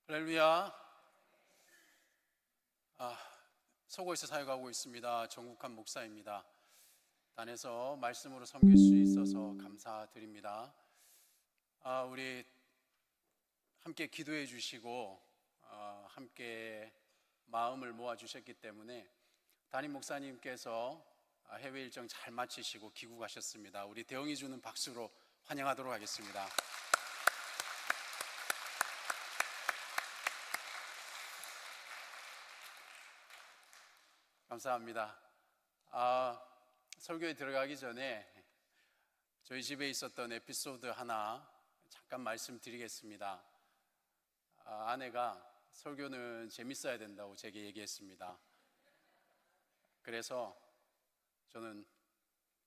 할렐루야. 서구에서 사역하고 있습니다. 정국한 목사입니다. 단에서 말씀으로 섬길 수 있어서 감사드립니다. 우리 함께 기도해 주시고 함께 마음을 모아 주셨기 때문에 담임 목사님께서 해외 일정 잘 마치시고 귀국하셨습니다. 우리 대응이 주는 박수로 환영하도록 하겠습니다. 감사합니다. 설교에 들어가기 전에 저희 집에 있었던 에피소드 하나 잠깐 말씀드리겠습니다. 아내가 설교는 재밌어야 된다고 제게 얘기했습니다. 그래서 저는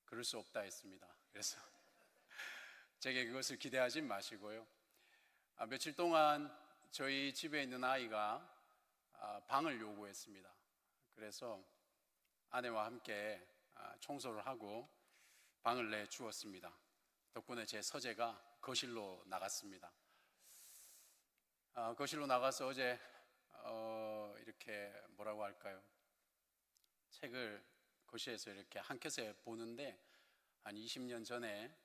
그럴 수 없다 했습니다. 그래서 제게 그것을 기대하지 마시고요. 며칠 동안 저희 집에 있는 아이가 방을 요구했습니다. 그래서 아내와 함께 청소를 하고 방을 내주었습니다. 덕분에 제 서재가 거실로 나갔습니다. 거실로 나가서 어제 이렇게 뭐라고 할까요? 책을 거실에서 이렇게 한 켠에 보는데 한 20년 전에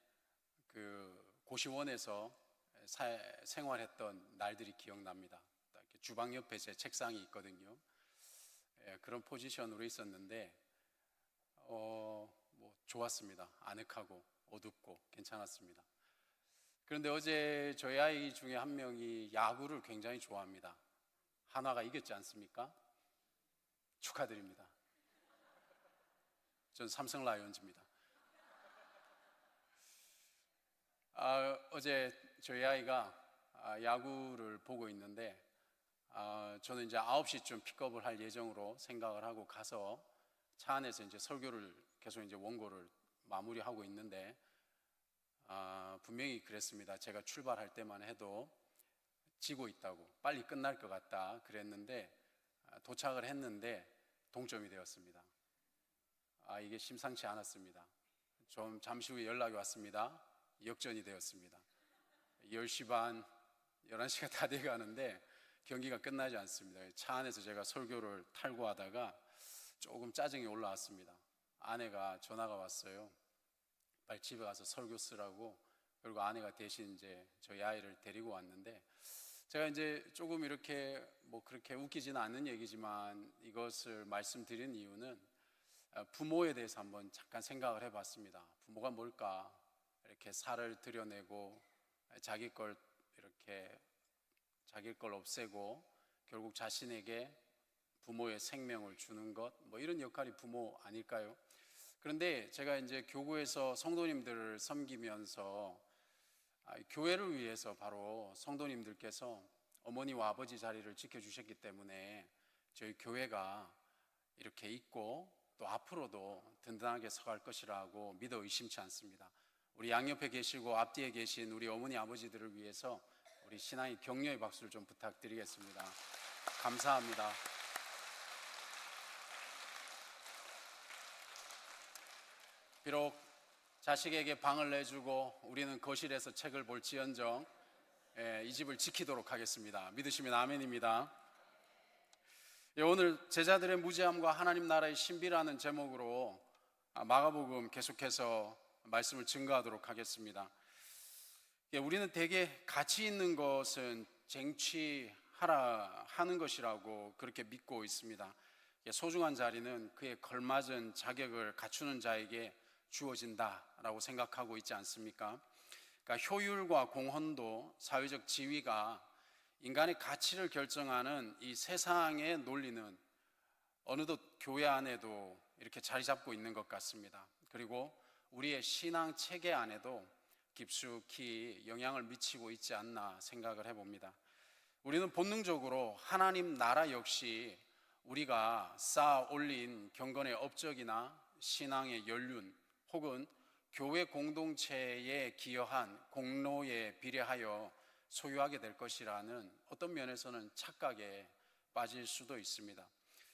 그 고시원에서 생활했던 날들이 기억납니다. 이렇게 주방 옆에 제 책상이 있거든요. 그런 포지션으로 있었는데 좋았습니다. 아늑하고 어둡고 괜찮았습니다. 그런데 어제 저희 아이 중에 한 명이 야구를 굉장히 좋아합니다. 한화가 이겼지 않습니까? 축하드립니다. 전 삼성 라이온즈입니다. 어제 저희 아이가 야구를 보고 있는데 저는 이제 9시쯤 픽업을 할 예정으로 생각을 하고 가서 차 안에서 이제 설교를 계속 이제 원고를 마무리하고 있는데 분명히 그랬습니다. 제가 출발할 때만 해도 지고 있다고, 빨리 끝날 것 같다 그랬는데 도착을 했는데 동점이 되었습니다. 이게 심상치 않았습니다. 좀 잠시 후에 연락이 왔습니다. 역전이 되었습니다. 10시 반, 11시가 다 돼가는데 경기가 끝나지 않습니다. 차 안에서 제가 설교를 탈구하다가 조금 짜증이 올라왔습니다. 아내가 전화가 왔어요. 빨리 집에 가서 설교 쓰라고. 그리고 아내가 대신 이제 저희 아이를 데리고 왔는데 제가 이제 조금 이렇게 그렇게 웃기지는 않는 얘기지만 이것을 말씀드린 이유는 부모에 대해서 한번 잠깐 생각을 해봤습니다. 부모가 뭘까? 이렇게 살을 들여내고 자기 걸 없애고 결국 자신에게 부모의 생명을 주는 것, 이런 역할이 부모 아닐까요? 그런데 제가 이제 교구에서 성도님들을 섬기면서 교회를 위해서 바로 성도님들께서 어머니와 아버지 자리를 지켜주셨기 때문에 저희 교회가 이렇게 있고 또 앞으로도 든든하게 서갈 것이라고 믿어 의심치 않습니다. 우리 양옆에 계시고 앞뒤에 계신 우리 어머니 아버지들을 위해서 우리 신앙의 격려의 박수를 좀 부탁드리겠습니다. 감사합니다. 비록 자식에게 방을 내주고 우리는 거실에서 책을 볼지언정 이 집을 지키도록 하겠습니다. 믿으시면 아멘입니다. 오늘 제자들의 무지함과 하나님 나라의 신비라는 제목으로 마가복음 계속해서 말씀을 증거하도록 하겠습니다. 우리는 대개 가치 있는 것은 쟁취하라 하는 것이라고 그렇게 믿고 있습니다. 소중한 자리는 그에 걸맞은 자격을 갖추는 자에게 주어진다라고 생각하고 있지 않습니까? 그러니까 효율과 공헌도 사회적 지위가 인간의 가치를 결정하는 이 세상의 논리는 어느덧 교회 안에도 이렇게 자리 잡고 있는 것 같습니다. 그리고 우리의 신앙 체계 안에도 깊숙이 영향을 미치고 있지 않나 생각을 해봅니다. 우리는 본능적으로 하나님 나라 역시 우리가 쌓아 올린 경건의 업적이나 신앙의 연륜 혹은 교회 공동체에 기여한 공로에 비례하여 소유하게 될 것이라는 어떤 면에서는 착각에 빠질 수도 있습니다.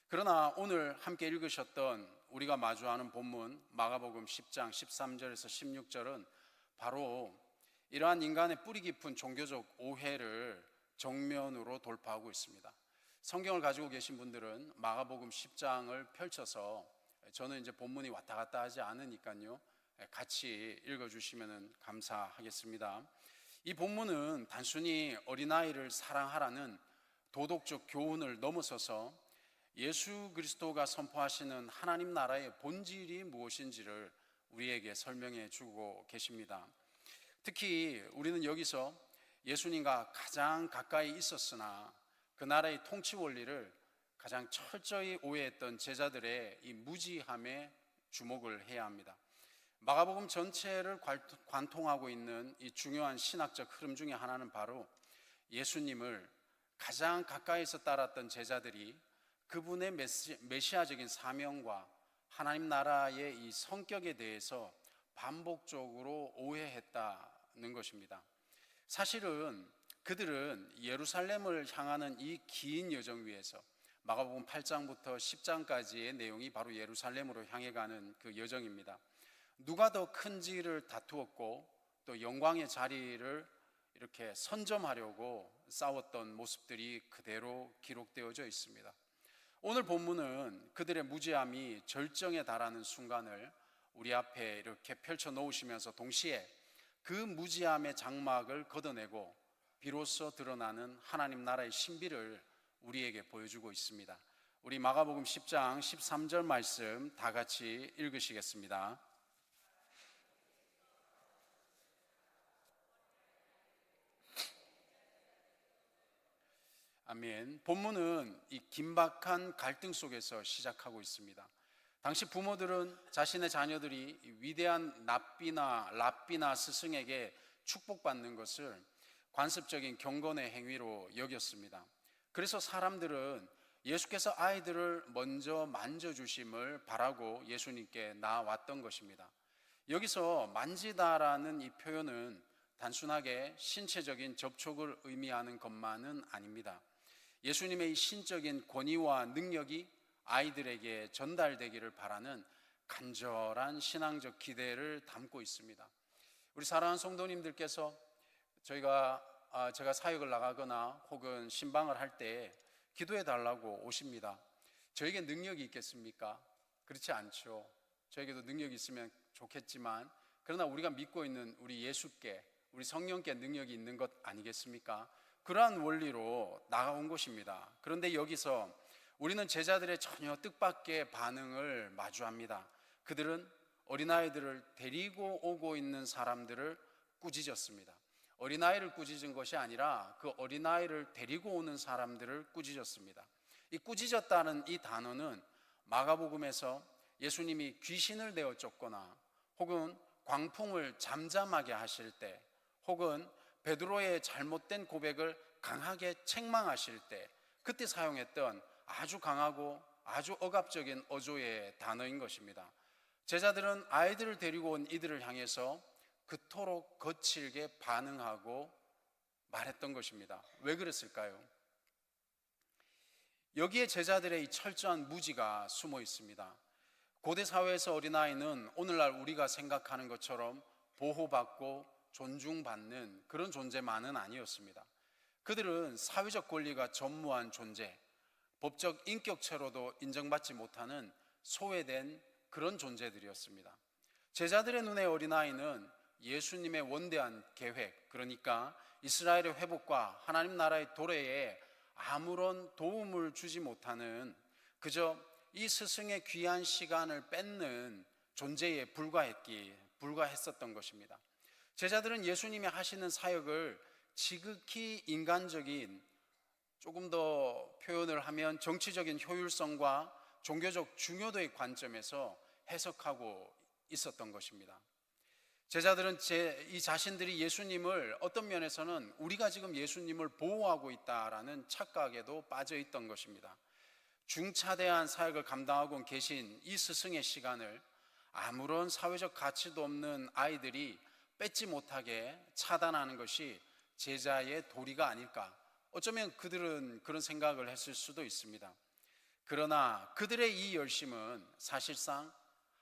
그러나 오늘 함께 읽으셨던 우리가 마주하는 본문 마가복음 10장 13절에서 16절은 바로 이러한 인간의 뿌리 깊은 종교적 오해를 정면으로 돌파하고 있습니다. 성경을 가지고 계신 분들은 마가복음 10장을 펼쳐서, 저는 이제 본문이 왔다 갔다 하지 않으니까요, 같이 읽어주시면 감사하겠습니다. 이 본문은 단순히 어린아이를 사랑하라는 도덕적 교훈을 넘어서서 예수 그리스도가 선포하시는 하나님 나라의 본질이 무엇인지를 우리에게 설명해 주고 계십니다. 특히 우리는 여기서 예수님과 가장 가까이 있었으나 그 나라의 통치 원리를 가장 철저히 오해했던 제자들의 이 무지함에 주목을 해야 합니다. 마가복음 전체를 관통하고 있는 이 중요한 신학적 흐름 중에 하나는 바로 예수님을 가장 가까이서 따랐던 제자들이 그분의 메시아적인 사명과 하나님 나라의 이 성격에 대해서 반복적으로 오해했다는 것입니다. 사실은 그들은 예루살렘을 향하는 이 긴 여정 위에서, 마가복음 8장부터 10장까지의 내용이 바로 예루살렘으로 향해 가는 그 여정입니다. 누가 더 큰지를 다투었고 또 영광의 자리를 이렇게 선점하려고 싸웠던 모습들이 그대로 기록되어져 있습니다. 오늘 본문은 그들의 무지함이 절정에 달하는 순간을 우리 앞에 이렇게 펼쳐 놓으시면서 동시에 그 무지함의 장막을 걷어내고 비로소 드러나는 하나님 나라의 신비를 우리에게 보여주고 있습니다. 우리 마가복음 10장 13절 말씀 다 같이 읽으시겠습니다. 아멘. 본문은 이 긴박한 갈등 속에서 시작하고 있습니다. 당시 부모들은 자신의 자녀들이 위대한 랍비나 스승에게 축복받는 것을 관습적인 경건의 행위로 여겼습니다. 그래서 사람들은 예수께서 아이들을 먼저 만져주심을 바라고 예수님께 나왔던 것입니다. 여기서 만지다라는 이 표현은 단순하게 신체적인 접촉을 의미하는 것만은 아닙니다. 예수님의 이 신적인 권위와 능력이 아이들에게 전달되기를 바라는 간절한 신앙적 기대를 담고 있습니다. 우리 사랑하는 성도님들께서 제가 사역을 나가거나 혹은 신방을 할 때 기도해 달라고 오십니다. 저에게 능력이 있겠습니까? 그렇지 않죠. 저에게도 능력이 있으면 좋겠지만, 그러나 우리가 믿고 있는 우리 예수께, 우리 성령께 능력이 있는 것 아니겠습니까? 그러한 원리로 나아온 것입니다. 그런데 여기서 우리는 제자들의 전혀 뜻밖의 반응을 마주합니다. 그들은 어린아이들을 데리고 오고 있는 사람들을 꾸짖었습니다. 어린아이를 꾸짖은 것이 아니라 그 어린아이를 데리고 오는 사람들을 꾸짖었습니다. 이 꾸짖었다는 이 단어는 마가복음에서 예수님이 귀신을 내어 쫓거나 혹은 광풍을 잠잠하게 하실 때, 혹은 베드로의 잘못된 고백을 강하게 책망하실 때, 그때 사용했던 아주 강하고 아주 억압적인 어조의 단어인 것입니다. 제자들은 아이들을 데리고 온 이들을 향해서 그토록 거칠게 반응하고 말했던 것입니다. 왜 그랬을까요? 여기에 제자들의 이 철저한 무지가 숨어 있습니다. 고대 사회에서 어린아이는 오늘날 우리가 생각하는 것처럼 보호받고 존중받는 그런 존재만은 아니었습니다. 그들은 사회적 권리가 전무한 존재, 법적 인격체로도 인정받지 못하는 소외된 그런 존재들이었습니다. 제자들의 눈에 어린아이는 예수님의 원대한 계획, 그러니까 이스라엘의 회복과 하나님 나라의 도래에 아무런 도움을 주지 못하는, 그저 이 스승의 귀한 시간을 뺏는 존재에 불과했었던 것입니다. 제자들은 예수님이 하시는 사역을 지극히 인간적인, 조금 더 표현을 하면 정치적인 효율성과 종교적 중요도의 관점에서 해석하고 있었던 것입니다. 제자들은 이 자신들이 예수님을 어떤 면에서는 우리가 지금 예수님을 보호하고 있다라는 착각에도 빠져 있던 것입니다. 중차대한 사역을 감당하고 계신 이 스승의 시간을 아무런 사회적 가치도 없는 아이들이 뺏지 못하게 차단하는 것이 제자의 도리가 아닐까, 어쩌면 그들은 그런 생각을 했을 수도 있습니다. 그러나 그들의 이 열심은 사실상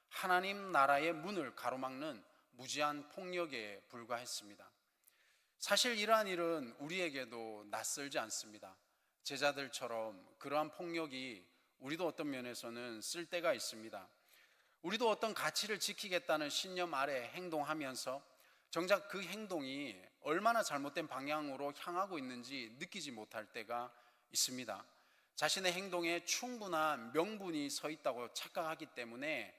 하나님 나라의 문을 가로막는 무지한 폭력에 불과했습니다. 사실 이러한 일은 우리에게도 낯설지 않습니다. 제자들처럼 그러한 폭력이 우리도 어떤 면에서는 쓸 때가 있습니다. 우리도 어떤 가치를 지키겠다는 신념 아래 행동하면서 정작 그 행동이 얼마나 잘못된 방향으로 향하고 있는지 느끼지 못할 때가 있습니다. 자신의 행동에 충분한 명분이 서 있다고 착각하기 때문에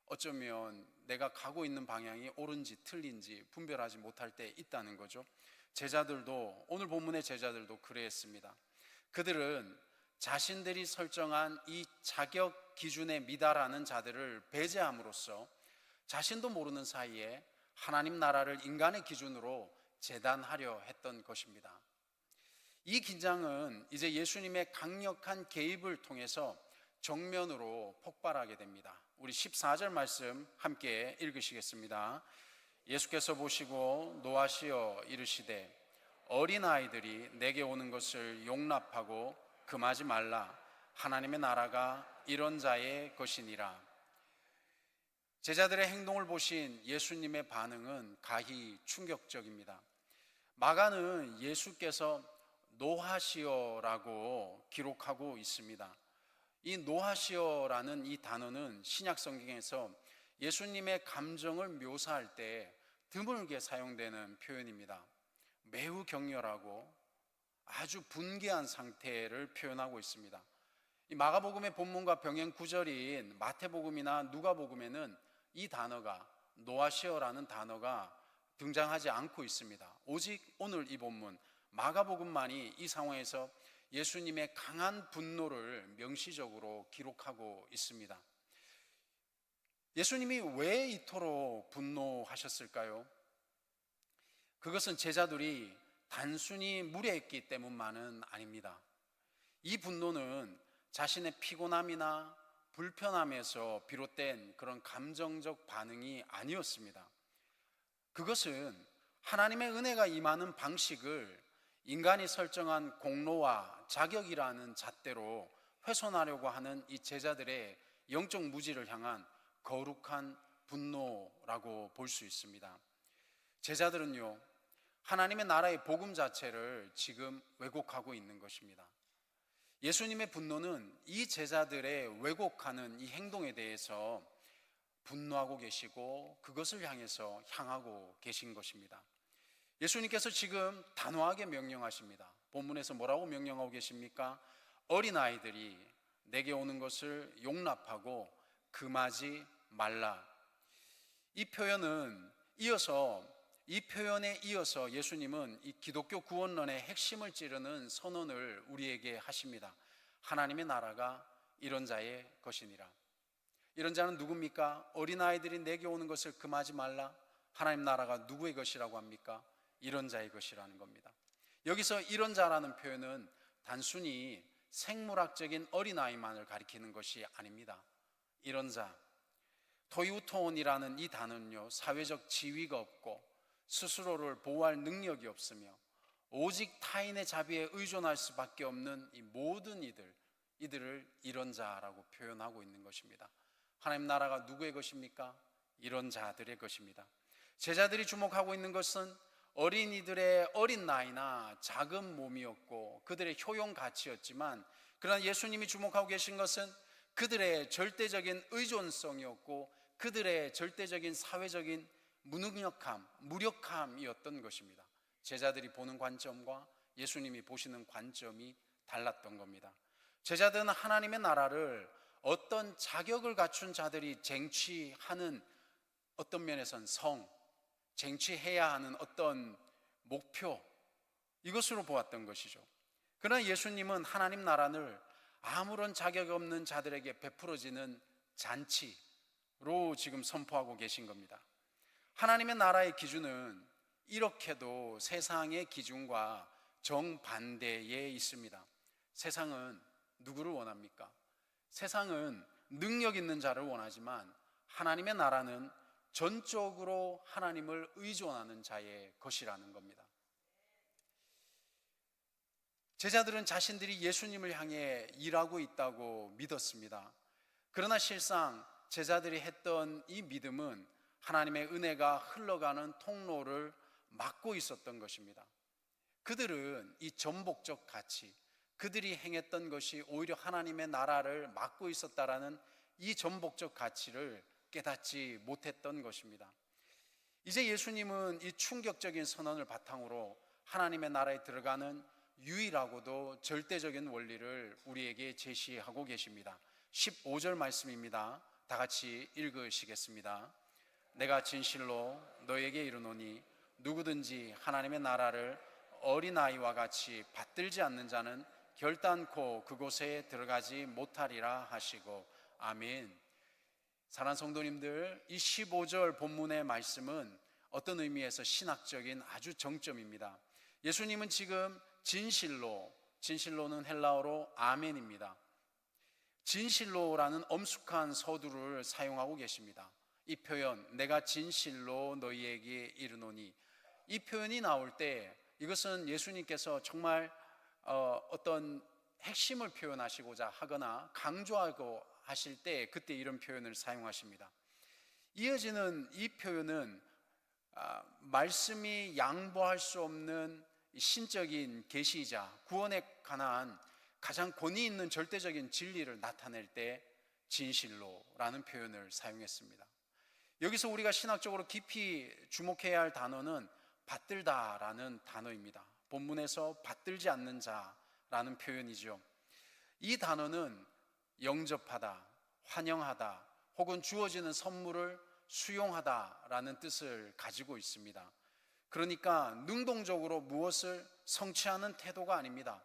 어쩌면 내가 가고 있는 방향이 옳은지 틀린지 분별하지 못할 때 있다는 거죠. 제자들도, 오늘 본문의 제자들도 그랬습니다. 그들은 자신들이 설정한 이 자격 기준에 미달하는 자들을 배제함으로써 자신도 모르는 사이에 하나님 나라를 인간의 기준으로 재단하려 했던 것입니다. 이 긴장은 이제 예수님의 강력한 개입을 통해서 정면으로 폭발하게 됩니다. 우리 14절 말씀 함께 읽으시겠습니다. 예수께서 보시고 노하시어 이르시되 어린아이들이 내게 오는 것을 용납하고 금하지 말라. 하나님의 나라가 이런 자의 것이니라. 제자들의 행동을 보신 예수님의 반응은 가히 충격적입니다. 마가는 예수께서 노하시어라고 기록하고 있습니다. 이 노하시어라는 이 단어는 신약 성경에서 예수님의 감정을 묘사할 때 드물게 사용되는 표현입니다. 매우 격렬하고 아주 분개한 상태를 표현하고 있습니다. 이 마가복음의 본문과 병행 구절인 마태복음이나 누가복음에는 이 단어가, 노하시어라는 단어가 등장하지 않고 있습니다. 오직 오늘 이 본문 마가복음만이 이 상황에서 예수님의 강한 분노를 명시적으로 기록하고 있습니다. 예수님이 왜 이토록 분노하셨을까요? 그것은 제자들이 단순히 무례했기 때문만은 아닙니다. 이 분노는 자신의 피곤함이나 불편함에서 비롯된 그런 감정적 반응이 아니었습니다. 그것은 하나님의 은혜가 임하는 방식을 인간이 설정한 공로와 자격이라는 잣대로 훼손하려고 하는 이 제자들의 영적 무지를 향한 거룩한 분노라고 볼 수 있습니다. 제자들은요, 하나님의 나라의 복음 자체를 지금 왜곡하고 있는 것입니다. 예수님의 분노는 이 제자들의 왜곡하는 이 행동에 대해서 분노하고 계시고 그것을 향해서 향하고 계신 것입니다. 예수님께서 지금 단호하게 명령하십니다. 본문에서 뭐라고 명령하고 계십니까? 어린아이들이 내게 오는 것을 용납하고 금하지 말라. 이 표현에 이어서 예수님은 이 기독교 구원론의 핵심을 찌르는 선언을 우리에게 하십니다. 하나님의 나라가 이런 자의 것이니라. 이런 자는 누굽니까? 어린아이들이 내게 오는 것을 금하지 말라. 하나님 나라가 누구의 것이라고 합니까? 이런 자의 것이라는 겁니다. 여기서 이런 자라는 표현은 단순히 생물학적인 어린아이만을 가리키는 것이 아닙니다. 이런 자, 토이우토온이라는 이 단어는요, 사회적 지위가 없고 스스로를 보호할 능력이 없으며 오직 타인의 자비에 의존할 수밖에 없는 이 모든 이들을 이런 자라고 표현하고 있는 것입니다. 하나님 나라가 누구의 것입니까? 이런 자들의 것입니다. 제자들이 주목하고 있는 것은 어린이들의 어린 나이나 작은 몸이었고 그들의 효용 가치였지만, 그러나 예수님이 주목하고 계신 것은 그들의 절대적인 의존성이었고 그들의 절대적인 사회적인 무능력함, 무력함이었던 것입니다. 제자들이 보는 관점과 예수님이 보시는 관점이 달랐던 겁니다. 제자들은 하나님의 나라를 어떤 자격을 갖춘 자들이 쟁취하는 어떤 면에선 쟁취해야 하는 어떤 목표, 이것으로 보았던 것이죠. 그러나 예수님은 하나님 나라를 아무런 자격 없는 자들에게 베풀어지는 잔치로 지금 선포하고 계신 겁니다. 하나님의 나라의 기준은 이렇게도 세상의 기준과 정반대에 있습니다. 세상은 누구를 원합니까? 세상은 능력 있는 자를 원하지만 하나님의 나라는 전적으로 하나님을 의존하는 자의 것이라는 겁니다. 제자들은 자신들이 예수님을 향해 일하고 있다고 믿었습니다. 그러나 실상 제자들이 했던 이 믿음은 하나님의 은혜가 흘러가는 통로를 막고 있었던 것입니다. 그들은 이 전복적 가치, 그들이 행했던 것이 오히려 하나님의 나라를 막고 있었다라는 이 전복적 가치를 깨닫지 못했던 것입니다. 이제 예수님은 이 충격적인 선언을 바탕으로 하나님의 나라에 들어가는 유일하고도 절대적인 원리를 우리에게 제시하고 계십니다. 15절 말씀입니다. 다 같이 읽으시겠습니다. 내가 진실로 너에게 이르노니 누구든지 하나님의 나라를 어린아이와 같이 받들지 않는 자는 결단코 그곳에 들어가지 못하리라 하시고 아멘. 사랑하는 성도님들, 이 15절 본문의 말씀은 어떤 의미에서 신학적인 아주 정점입니다. 예수님은 지금 진실로는 헬라어로 아멘입니다. 진실로라는 엄숙한 서두를 사용하고 계십니다. 이 표현, 내가 진실로 너희에게 이르노니, 이 표현이 나올 때 이것은 예수님께서 정말 어떤 핵심을 표현하시고자 하거나 강조하고 하실 때 그때 이런 표현을 사용하십니다. 이어지는 이 표현은 말씀이 양보할 수 없는 신적인 계시이자 구원에 관한 가장 권위 있는 절대적인 진리를 나타낼 때 진실로라는 표현을 사용했습니다. 여기서 우리가 신학적으로 깊이 주목해야 할 단어는 받들다라는 단어입니다. 본문에서 받들지 않는 자라는 표현이죠. 이 단어는 영접하다, 환영하다, 혹은 주어지는 선물을 수용하다라는 뜻을 가지고 있습니다. 그러니까 능동적으로 무엇을 성취하는 태도가 아닙니다.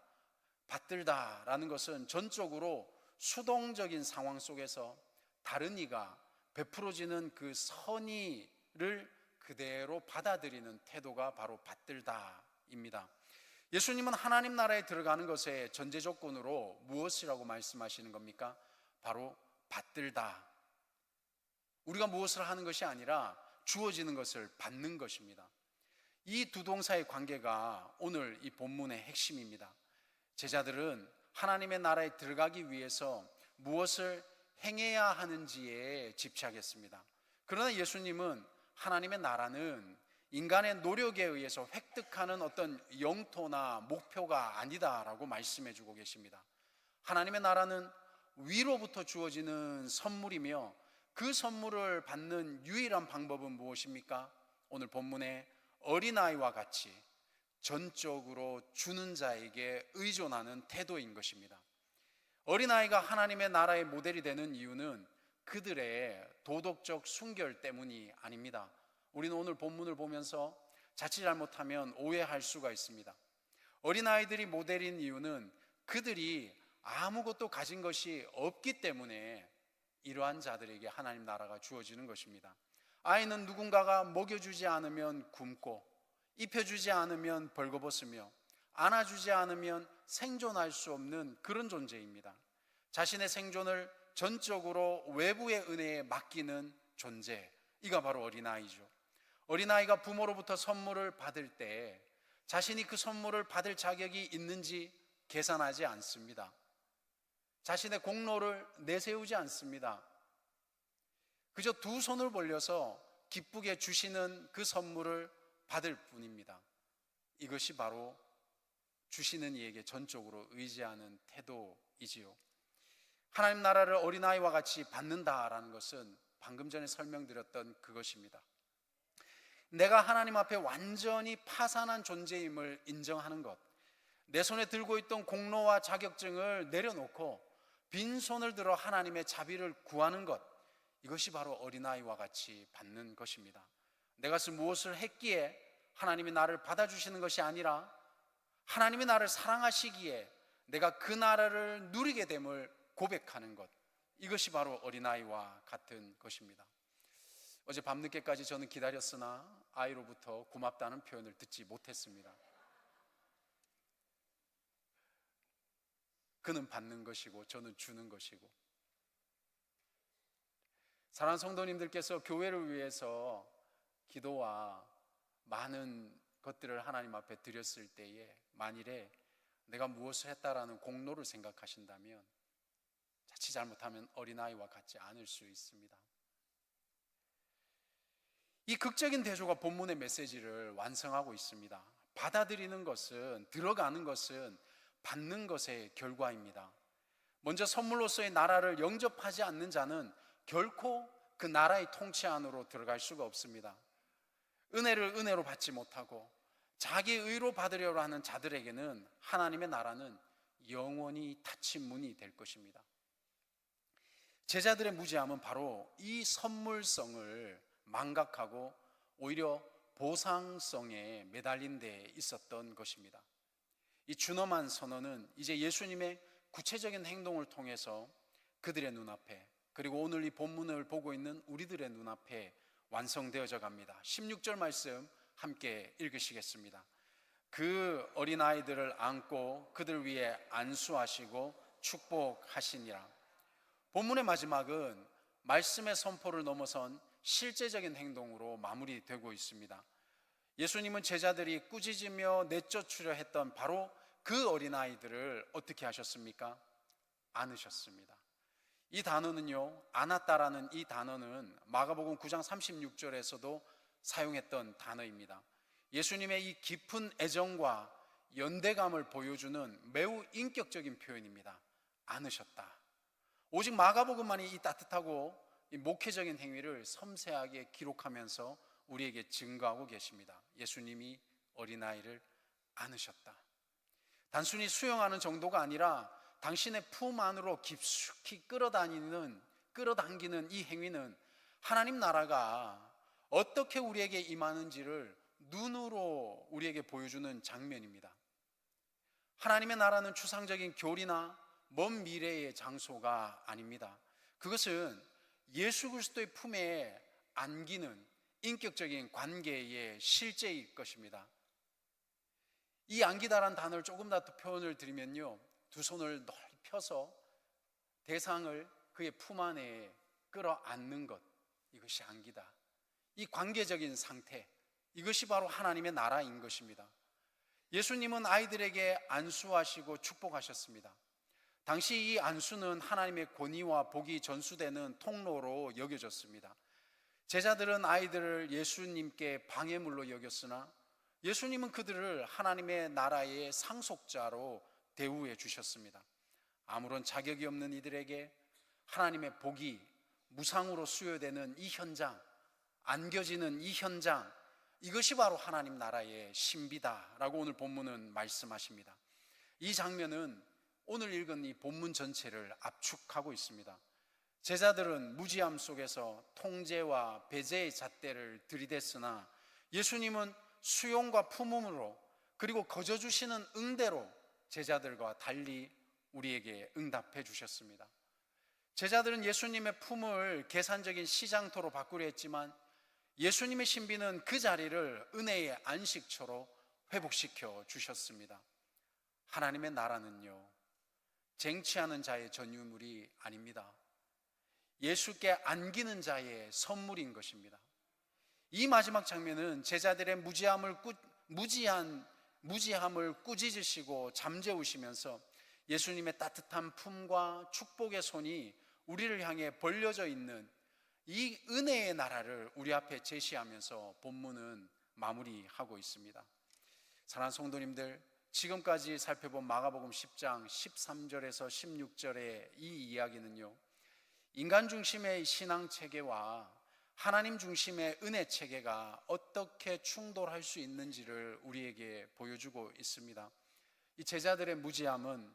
받들다라는 것은 전적으로 수동적인 상황 속에서 다른 이가 베풀어지는 그 선의를 그대로 받아들이는 태도가 바로 받들다입니다. 예수님은 하나님 나라에 들어가는 것의 전제 조건으로 무엇이라고 말씀하시는 겁니까? 바로 받들다. 우리가 무엇을 하는 것이 아니라 주어지는 것을 받는 것입니다. 이 두 동사의 관계가 오늘 이 본문의 핵심입니다. 제자들은 하나님의 나라에 들어가기 위해서 무엇을 행해야 하는지에 집착했습니다. 그러나 예수님은 하나님의 나라는 인간의 노력에 의해서 획득하는 어떤 영토나 목표가 아니다라고 말씀해 주고 계십니다. 하나님의 나라는 위로부터 주어지는 선물이며 그 선물을 받는 유일한 방법은 무엇입니까? 오늘 본문에 어린아이와 같이 전적으로 주는 자에게 의존하는 태도인 것입니다. 어린아이가 하나님의 나라의 모델이 되는 이유는 그들의 도덕적 순결 때문이 아닙니다. 우리는 오늘 본문을 보면서 자칫 잘못하면 오해할 수가 있습니다. 어린아이들이 모델인 이유는 그들이 아무것도 가진 것이 없기 때문에 이러한 자들에게 하나님 나라가 주어지는 것입니다. 아이는 누군가가 먹여주지 않으면 굶고 입혀주지 않으면 벌거벗으며 안아주지 않으면 생존할 수 없는 그런 존재입니다. 자신의 생존을 전적으로 외부의 은혜에 맡기는 존재, 이가 바로 어린아이죠. 어린아이가 부모로부터 선물을 받을 때 자신이 그 선물을 받을 자격이 있는지 계산하지 않습니다. 자신의 공로를 내세우지 않습니다. 그저 두 손을 벌려서 기쁘게 주시는 그 선물을 받을 뿐입니다. 이것이 바로 주시는 이에게 전적으로 의지하는 태도이지요. 하나님 나라를 어린아이와 같이 받는다라는 것은 방금 전에 설명드렸던 그것입니다. 내가 하나님 앞에 완전히 파산한 존재임을 인정하는 것, 내 손에 들고 있던 공로와 자격증을 내려놓고 빈손을 들어 하나님의 자비를 구하는 것, 이것이 바로 어린아이와 같이 받는 것입니다. 내가 무엇을 했기에 하나님이 나를 받아주시는 것이 아니라 하나님이 나를 사랑하시기에 내가 그 나라를 누리게 됨을 고백하는 것, 이것이 바로 어린아이와 같은 것입니다. 어제 밤늦게까지 저는 기다렸으나 아이로부터 고맙다는 표현을 듣지 못했습니다. 그는 받는 것이고 저는 주는 것이고, 사랑하는 성도님들께서 교회를 위해서 기도와 많은 것들을 하나님 앞에 드렸을 때에 만일에 내가 무엇을 했다라는 공로를 생각하신다면 자칫 잘못하면 어린아이와 같지 않을 수 있습니다. 이 극적인 대조가 본문의 메시지를 완성하고 있습니다. 받아들이는 것은, 들어가는 것은 받는 것의 결과입니다. 먼저 선물로서의 나라를 영접하지 않는 자는 결코 그 나라의 통치 안으로 들어갈 수가 없습니다. 은혜를 은혜로 받지 못하고 자기 의로 받으려고 하는 자들에게는 하나님의 나라는 영원히 닫힌 문이 될 것입니다. 제자들의 무지함은 바로 이 선물성을 망각하고 오히려 보상성에 매달린 데 있었던 것입니다. 이 준엄한 선언은 이제 예수님의 구체적인 행동을 통해서 그들의 눈앞에, 그리고 오늘 이 본문을 보고 있는 우리들의 눈앞에 완성되어져 갑니다. 16절 말씀 함께 읽으시겠습니다. 그 어린아이들을 안고 그들 위에 안수하시고 축복하시니라. 본문의 마지막은 말씀의 선포를 넘어선 실제적인 행동으로 마무리되고 있습니다. 예수님은 제자들이 꾸짖으며 내쫓으려 했던 바로 그 어린아이들을 어떻게 하셨습니까? 안으셨습니다. 이 단어는요, 안았다라는 이 단어는 마가복음 9장 36절에서도 사용했던 단어입니다. 예수님의 이 깊은 애정과 연대감을 보여주는 매우 인격적인 표현입니다. 안으셨다. 오직 마가복음만이 이 따뜻하고 이 목회적인 행위를 섬세하게 기록하면서 우리에게 증거하고 계십니다. 예수님이 어린아이를 안으셨다. 단순히 수용하는 정도가 아니라 당신의 품 안으로 깊숙이 끌어당기는 이 행위는 하나님 나라가 어떻게 우리에게 임하는지를 눈으로 우리에게 보여주는 장면입니다. 하나님의 나라는 추상적인 교리나 먼 미래의 장소가 아닙니다. 그것은 예수 그리스도의 품에 안기는 인격적인 관계의 실제일 것입니다. 이 안기다라는 단어를 조금 더 표현을 드리면요, 두 손을 넓이 펴서 대상을 그의 품 안에 끌어안는 것, 이것이 안기다. 이 관계적인 상태, 이것이 바로 하나님의 나라인 것입니다. 예수님은 아이들에게 안수하시고 축복하셨습니다. 당시 이 안수는 하나님의 권위와 복이 전수되는 통로로 여겨졌습니다. 제자들은 아이들을 예수님께 방해물로 여겼으나 예수님은 그들을 하나님의 나라의 상속자로 대우해 주셨습니다. 아무런 자격이 없는 이들에게 하나님의 복이 무상으로 수여되는 이 현장, 안겨지는 이 현장, 이것이 바로 하나님 나라의 신비다라고 오늘 본문은 말씀하십니다. 이 장면은 오늘 읽은 이 본문 전체를 압축하고 있습니다. 제자들은 무지함 속에서 통제와 배제의 잣대를 들이댔으나 예수님은 수용과 품음으로, 그리고 거저주시는 응대로 제자들과 달리 우리에게 응답해 주셨습니다. 제자들은 예수님의 품을 계산적인 시장토로 바꾸려 했지만 예수님의 신비는 그 자리를 은혜의 안식처로 회복시켜 주셨습니다. 하나님의 나라는요, 쟁취하는 자의 전유물이 아닙니다. 예수께 안기는 자의 선물인 것입니다. 이 마지막 장면은 제자들의 무지함을 꾸짖으시고 잠재우시면서 예수님의 따뜻한 품과 축복의 손이 우리를 향해 벌려져 있는 이 은혜의 나라를 우리 앞에 제시하면서 본문은 마무리하고 있습니다. 사랑하는 성도님들, 지금까지 살펴본 마가복음 10장 13절에서 16절의 이 이야기는요, 인간 중심의 신앙 체계와 하나님 중심의 은혜 체계가 어떻게 충돌할 수 있는지를 우리에게 보여주고 있습니다. 이 제자들의 무지함은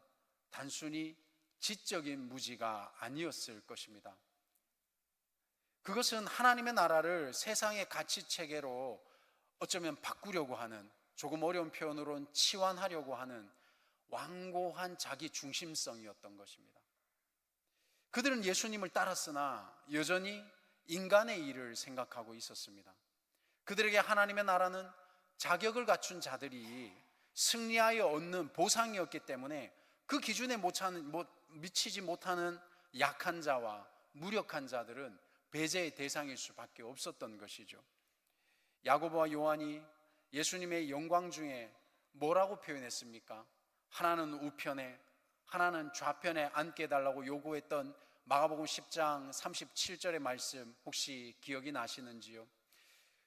단순히 지적인 무지가 아니었을 것입니다. 그것은 하나님의 나라를 세상의 가치 체계로 어쩌면 바꾸려고 하는, 조금 어려운 표현으로는 치환하려고 하는 완고한 자기 중심성이었던 것입니다. 그들은 예수님을 따랐으나 여전히 인간의 일을 생각하고 있었습니다. 그들에게 하나님의 나라는 자격을 갖춘 자들이 승리하여 얻는 보상이었기 때문에 그 기준에 미치지 못하는 약한 자와 무력한 자들은 배제의 대상일 수밖에 없었던 것이죠. 야고보와 요한이 예수님의 영광 중에 뭐라고 표현했습니까? 하나는 우편에, 하나는 좌편에 앉게 해달라고 요구했던 마가복음 10장 37절의 말씀 혹시 기억이 나시는지요?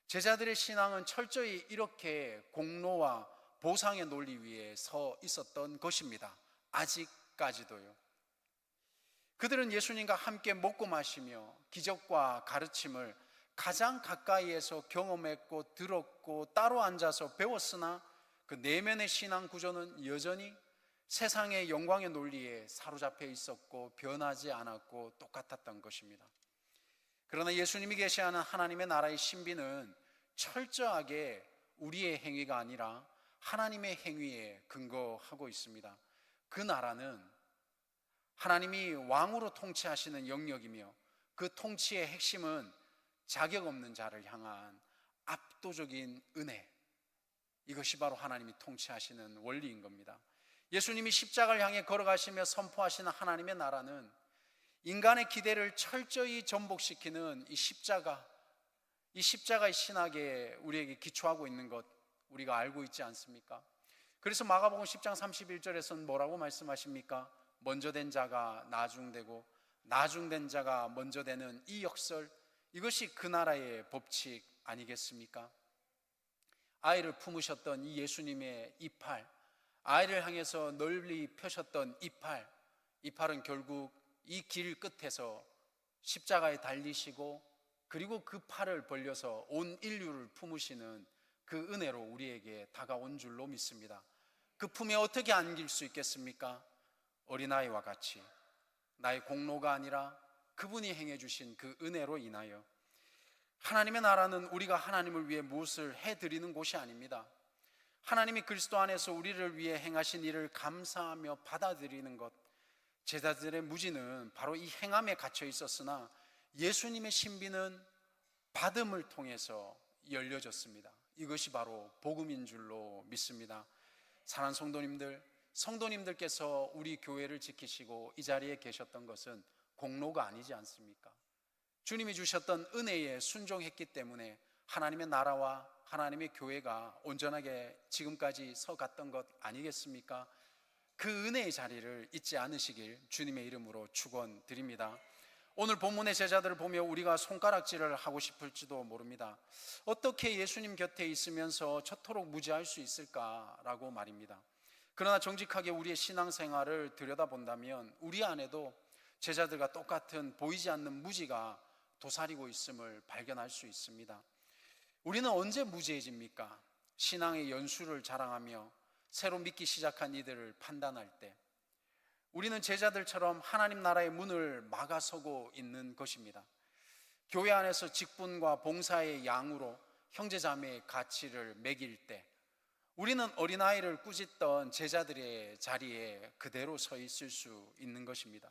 제자들의 신앙은 철저히 이렇게 공로와 보상의 논리 위에 서 있었던 것입니다. 아직까지도요. 그들은 예수님과 함께 먹고 마시며 기적과 가르침을 가장 가까이에서 경험했고 들었고 따로 앉아서 배웠으나 그 내면의 신앙 구조는 여전히 세상의 영광의 논리에 사로잡혀 있었고 변하지 않았고 똑같았던 것입니다. 그러나 예수님이 계시하는 하나님의 나라의 신비는 철저하게 우리의 행위가 아니라 하나님의 행위에 근거하고 있습니다. 그 나라는 하나님이 왕으로 통치하시는 영역이며 그 통치의 핵심은 자격 없는 자를 향한 압도적인 은혜, 이것이 바로 하나님이 통치하시는 원리인 겁니다. 예수님이 십자가를 향해 걸어가시며 선포하시는 하나님의 나라는 인간의 기대를 철저히 전복시키는 이 십자가의 신학에 우리에게 기초하고 있는 것 우리가 알고 있지 않습니까? 그래서 마가복음 10장 31절에서는 뭐라고 말씀하십니까? 먼저 된 자가 나중되고 나중된 자가 먼저 되는 이 역설, 이것이 그 나라의 법칙 아니겠습니까? 아이를 품으셨던 이 예수님의 이팔, 아이를 향해서 널리 펴셨던 이팔은 결국 이 길 끝에서 십자가에 달리시고 그리고 그 팔을 벌려서 온 인류를 품으시는 그 은혜로 우리에게 다가온 줄로 믿습니다. 그 품에 어떻게 안길 수 있겠습니까? 어린아이와 같이 나의 공로가 아니라 그분이 행해 주신 그 은혜로 인하여. 하나님의 나라는 우리가 하나님을 위해 무엇을 해드리는 곳이 아닙니다. 하나님이 그리스도 안에서 우리를 위해 행하신 일을 감사하며 받아들이는 것, 제자들의 무지는 바로 이 행함에 갇혀 있었으나 예수님의 신비는 받음을 통해서 열려졌습니다. 이것이 바로 복음인 줄로 믿습니다. 사랑하는 성도님들께서 우리 교회를 지키시고 이 자리에 계셨던 것은 공로가 아니지 않습니까? 주님이 주셨던 은혜에 순종했기 때문에 하나님의 나라와 하나님의 교회가 온전하게 지금까지 서갔던 것 아니겠습니까? 그 은혜의 자리를 잊지 않으시길 주님의 이름으로 축원드립니다. 오늘 본문의 제자들을 보며 우리가 손가락질을 하고 싶을지도 모릅니다. 어떻게 예수님 곁에 있으면서 저토록 무지할 수 있을까라고 말입니다. 그러나 정직하게 우리의 신앙생활을 들여다본다면 우리 안에도 제자들과 똑같은 보이지 않는 무지가 도사리고 있음을 발견할 수 있습니다. 우리는 언제 무지해집니까? 신앙의 연수를 자랑하며 새로 믿기 시작한 이들을 판단할 때 우리는 제자들처럼 하나님 나라의 문을 막아서고 있는 것입니다. 교회 안에서 직분과 봉사의 양으로 형제자매의 가치를 매길 때 우리는 어린아이를 꾸짖던 제자들의 자리에 그대로 서 있을 수 있는 것입니다.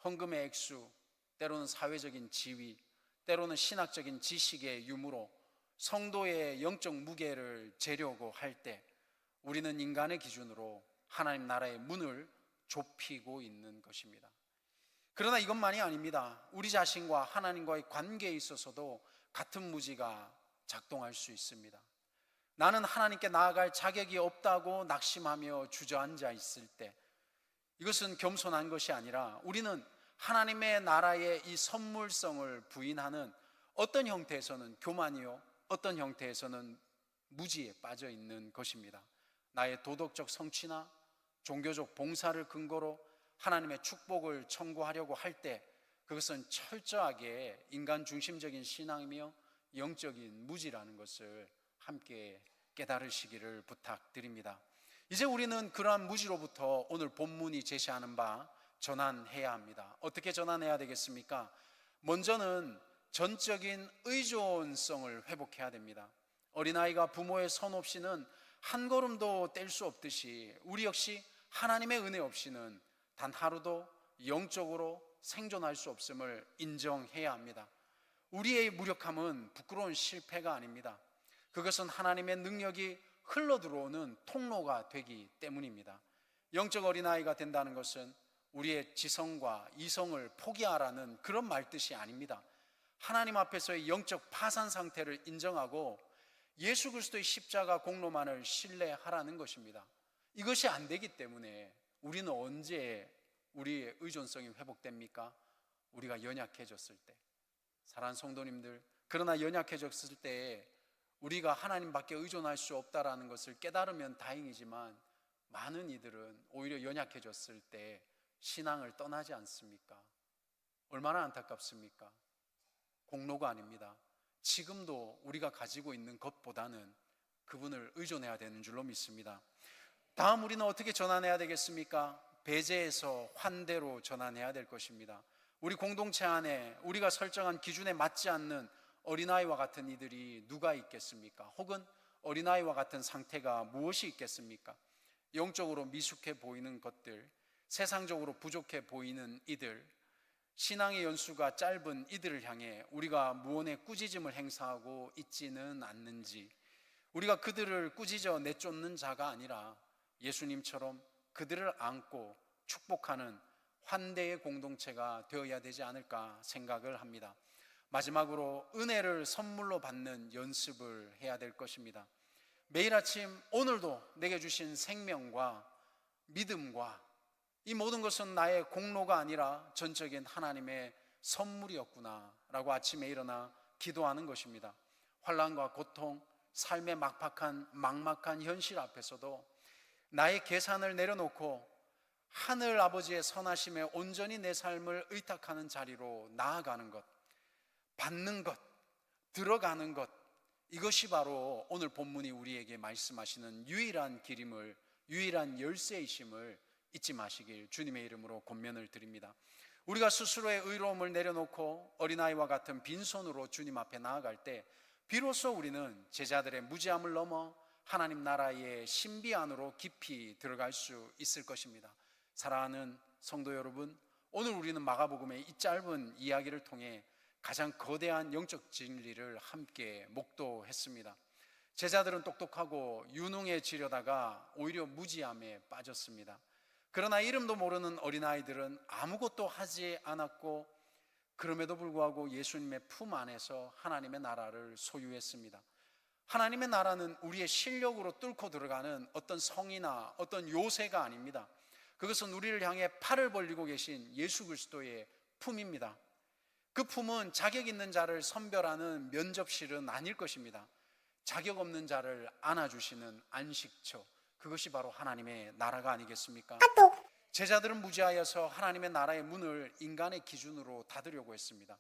헌금의 액수, 때로는 사회적인 지위, 때로는 신학적인 지식의 유무로 성도의 영적 무게를 재려고 할 때 우리는 인간의 기준으로 하나님 나라의 문을 좁히고 있는 것입니다. 그러나 이것만이 아닙니다. 우리 자신과 하나님과의 관계에 있어서도 같은 무지가 작동할 수 있습니다. 나는 하나님께 나아갈 자격이 없다고 낙심하며 주저앉아 있을 때 이것은 겸손한 것이 아니라 우리는 하나님의 나라의 이 선물성을 부인하는 어떤 형태에서는 교만이요, 어떤 형태에서는 무지에 빠져 있는 것입니다. 나의 도덕적 성취나 종교적 봉사를 근거로 하나님의 축복을 청구하려고 할 때 그것은 철저하게 인간 중심적인 신앙이며 영적인 무지라는 것을 함께 깨달으시기를 부탁드립니다. 이제 우리는 그러한 무지로부터 오늘 본문이 제시하는 바 전환해야 합니다. 어떻게 전환해야 되겠습니까? 먼저는 전적인 의존성을 회복해야 됩니다. 어린아이가 부모의 손 없이는 한 걸음도 뗄 수 없듯이 우리 역시 하나님의 은혜 없이는 단 하루도 영적으로 생존할 수 없음을 인정해야 합니다. 우리의 무력함은 부끄러운 실패가 아닙니다. 그것은 하나님의 능력이 흘러들어오는 통로가 되기 때문입니다. 영적 어린아이가 된다는 것은 우리의 지성과 이성을 포기하라는 그런 말뜻이 아닙니다. 하나님 앞에서의 영적 파산 상태를 인정하고 예수 그리스도의 십자가 공로만을 신뢰하라는 것입니다. 이것이 안 되기 때문에 우리는 언제 우리의 의존성이 회복됩니까? 우리가 연약해졌을 때. 사랑하는 성도님들, 그러나 연약해졌을 때 우리가 하나님밖에 의존할 수 없다라는 것을 깨달으면 다행이지만 많은 이들은 오히려 연약해졌을 때 신앙을 떠나지 않습니까? 얼마나 안타깝습니까? 공로가 아닙니다. 지금도 우리가 가지고 있는 것보다는 그분을 의존해야 되는 줄로 믿습니다. 다음 우리는 어떻게 전환해야 되겠습니까? 배제에서 환대로 전환해야 될 것입니다. 우리 공동체 안에 우리가 설정한 기준에 맞지 않는 어린아이와 같은 이들이 누가 있겠습니까? 혹은 어린아이와 같은 상태가 무엇이 있겠습니까? 영적으로 미숙해 보이는 것들, 세상적으로 부족해 보이는 이들, 신앙의 연수가 짧은 이들을 향해 우리가 무언의 꾸짖음을 행사하고 있지는 않는지, 우리가 그들을 꾸짖어 내쫓는 자가 아니라 예수님처럼 그들을 안고 축복하는 환대의 공동체가 되어야 되지 않을까 생각을 합니다. 마지막으로 은혜를 선물로 받는 연습을 해야 될 것입니다. 매일 아침 오늘도 내게 주신 생명과 믿음과 이 모든 것은 나의 공로가 아니라 전적인 하나님의 선물이었구나 라고 아침에 일어나 기도하는 것입니다. 환난과 고통, 삶의 막막한 현실 앞에서도 나의 계산을 내려놓고 하늘 아버지의 선하심에 온전히 내 삶을 의탁하는 자리로 나아가는 것, 받는 것, 들어가는 것, 이것이 바로 오늘 본문이 우리에게 말씀하시는 유일한 길임을, 유일한 열쇠이심을 잊지 마시길 주님의 이름으로 권면을 드립니다. 우리가 스스로의 의로움을 내려놓고 어린아이와 같은 빈손으로 주님 앞에 나아갈 때 비로소 우리는 제자들의 무지함을 넘어 하나님 나라의 신비 안으로 깊이 들어갈 수 있을 것입니다. 사랑하는 성도 여러분, 오늘 우리는 마가복음의 이 짧은 이야기를 통해 가장 거대한 영적 진리를 함께 목도했습니다. 제자들은 똑똑하고 유능해지려다가 오히려 무지함에 빠졌습니다. 그러나 이름도 모르는 어린아이들은 아무것도 하지 않았고 그럼에도 불구하고 예수님의 품 안에서 하나님의 나라를 소유했습니다. 하나님의 나라는 우리의 실력으로 뚫고 들어가는 어떤 성이나 어떤 요새가 아닙니다. 그것은 우리를 향해 팔을 벌리고 계신 예수 그리스도의 품입니다. 그 품은 자격 있는 자를 선별하는 면접실은 아닐 것입니다. 자격 없는 자를 안아주시는 안식처, 그것이 바로 하나님의 나라가 아니겠습니까? 제자들은 무지하여서 하나님의 나라의 문을 인간의 기준으로 닫으려고 했습니다.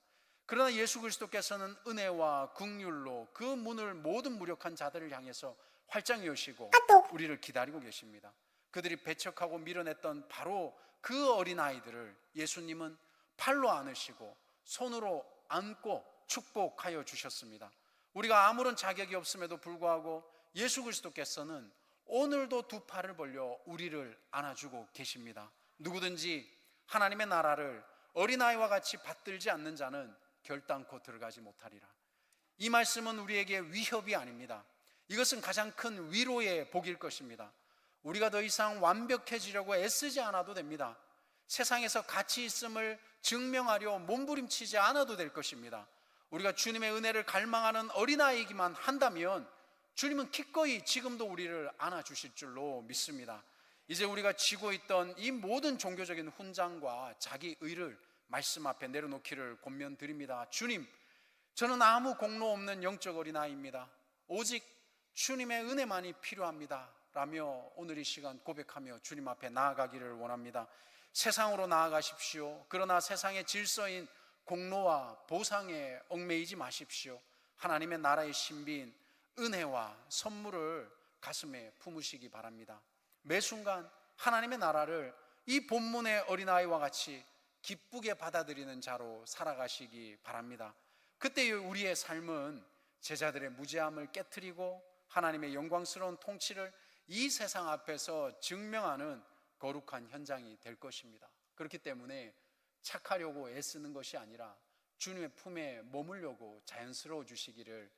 그러나 예수 그리스도께서는 은혜와 긍휼로 그 문을 모든 무력한 자들을 향해서 활짝 여시고 우리를 기다리고 계십니다. 그들이 배척하고 밀어냈던 바로 그 어린아이들을 예수님은 팔로 안으시고 손으로 안고 축복하여 주셨습니다. 우리가 아무런 자격이 없음에도 불구하고 예수 그리스도께서는 오늘도 두 팔을 벌려 우리를 안아주고 계십니다. 누구든지 하나님의 나라를 어린아이와 같이 받들지 않는 자는 결단코 들어가지 못하리라. 이 말씀은 우리에게 위협이 아닙니다. 이것은 가장 큰 위로의 복일 것입니다. 우리가 더 이상 완벽해지려고 애쓰지 않아도 됩니다. 세상에서 가치 있음을 증명하려 몸부림치지 않아도 될 것입니다. 우리가 주님의 은혜를 갈망하는 어린아이이기만 한다면 주님은 기꺼이 지금도 우리를 안아주실 줄로 믿습니다. 이제 우리가 지고 있던 이 모든 종교적인 훈장과 자기 의를 말씀 앞에 내려놓기를 권면드립니다. 주님, 저는 아무 공로 없는 영적 어린아이입니다. 오직 주님의 은혜만이 필요합니다 라며 오늘 이 시간 고백하며 주님 앞에 나아가기를 원합니다. 세상으로 나아가십시오. 그러나 세상의 질서인 공로와 보상에 얽매이지 마십시오. 하나님의 나라의 신비인 은혜와 선물을 가슴에 품으시기 바랍니다. 매 순간 하나님의 나라를 이 본문의 어린아이와 같이 기쁘게 받아들이는 자로 살아가시기 바랍니다. 그때 우리의 삶은 제자들의 무지함을 깨트리고 하나님의 영광스러운 통치를 이 세상 앞에서 증명하는 거룩한 현장이 될 것입니다. 그렇기 때문에 착하려고 애쓰는 것이 아니라 주님의 품에 머물려고 자연스러워 주시기를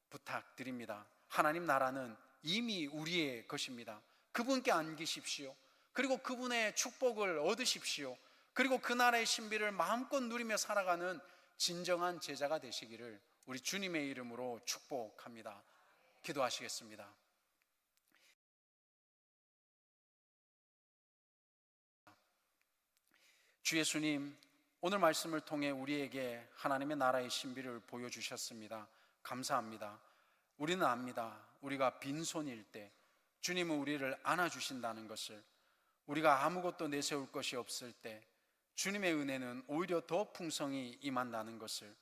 부탁드립니다. 하나님 나라는 이미 우리의 것입니다. 그분께 안기십시오. 그리고 그분의 축복을 얻으십시오. 그리고 그 나라의 신비를 마음껏 누리며 살아가는 진정한 제자가 되시기를 우리 주님의 이름으로 축복합니다. 기도하시겠습니다. 주 예수님, 오늘 말씀을 통해 우리에게 하나님의 나라의 신비를 보여주셨습니다. 감사합니다. 우리는 압니다. 우리가 빈손일 때 주님은 우리를 안아주신다는 것을, 우리가 아무것도 내세울 것이 없을 때 주님의 은혜는 오히려 더 풍성히 임한다는 것을,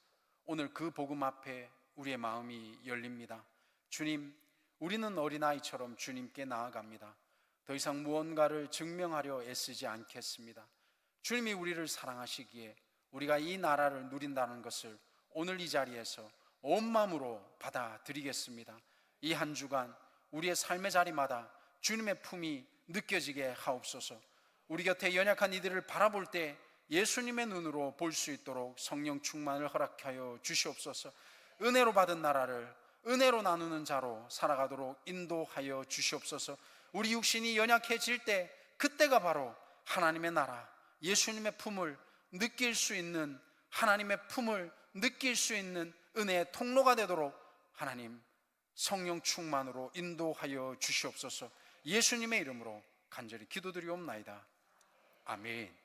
오늘 그 복음 앞에 우리의 마음이 열립니다. 주님, 우리는 어린아이처럼 주님께 나아갑니다. 더 이상 무언가를 증명하려 애쓰지 않겠습니다. 주님이 우리를 사랑하시기에 우리가 이 나라를 누린다는 것을 오늘 이 자리에서 온 마음으로 받아들이겠습니다. 이 한 주간 우리의 삶의 자리마다 주님의 품이 느껴지게 하옵소서. 우리 곁에 연약한 이들을 바라볼 때 예수님의 눈으로 볼 수 있도록 성령 충만을 허락하여 주시옵소서. 은혜로 받은 나라를 은혜로 나누는 자로 살아가도록 인도하여 주시옵소서. 우리 육신이 연약해질 때 그때가 바로 하나님의 나라, 예수님의 품을 느낄 수 있는, 하나님의 품을 느낄 수 있는 은혜의 통로가 되도록 하나님 성령 충만으로 인도하여 주시옵소서. 예수님의 이름으로 간절히 기도드리옵나이다. 아멘.